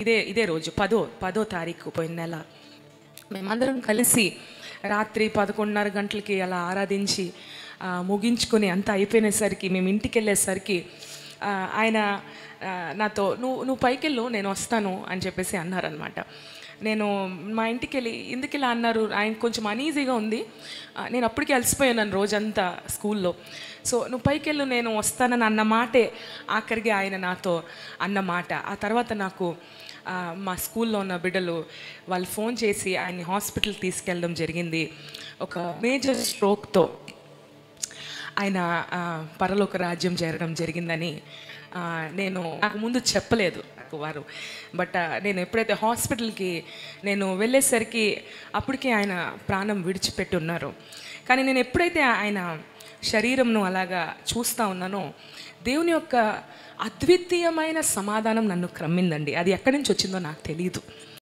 ఇదే రోజు పదో తారీఖు పోయిన నెల మేమందరం కలిసి రాత్రి 11:30 గంటలకి అలా ఆరాధించి ముగించుకొని అంతా అయిపోయినసరికి మేము ఇంటికి వెళ్ళేసరికి ఆయన నాతో నువ్వు పైకెళ్ళు నేను వస్తాను అని చెప్పేసి అన్నారనమాట. నేను మా ఇంటికి వెళ్ళి ఎందుకు ఇలా అన్నారు, ఆయన కొంచెం అనీజీగా ఉంది, నేను అప్పటికే అలసిపోయాను రోజంతా స్కూల్లో. సో నువ్వు పైకెళ్ళు నేను వస్తానని అన్న మాటే ఆఖరికి ఆయన నాతో అన్న మాట. ఆ తర్వాత నాకు మా స్కూల్లో ఉన్న బిడ్డలు వాళ్ళు ఫోన్ చేసి ఆయన్ని హాస్పిటల్కి తీసుకెళ్ళడం జరిగింది. ఒక మేజర్ స్ట్రోక్తో ఆయన పరలోక రాజ్యం చేరడం జరిగిందని నాకు ముందు చెప్పలేదు వారు. బట్ నేను ఎప్పుడైతే హాస్పిటల్కి నేను వెళ్ళేసరికి అప్పటికే ఆయన ప్రాణం విడిచిపెట్టి ఉన్నారు. కానీ నేను ఎప్పుడైతే ఆయన శరీరంను అలాగా చూస్తూ ఉన్నానో దేవుని యొక్క అద్వితీయమైన సమాధానం నన్ను క్రమ్మిందండి. అది ఎక్కడి నుంచి వచ్చిందో నాకు తెలియదు.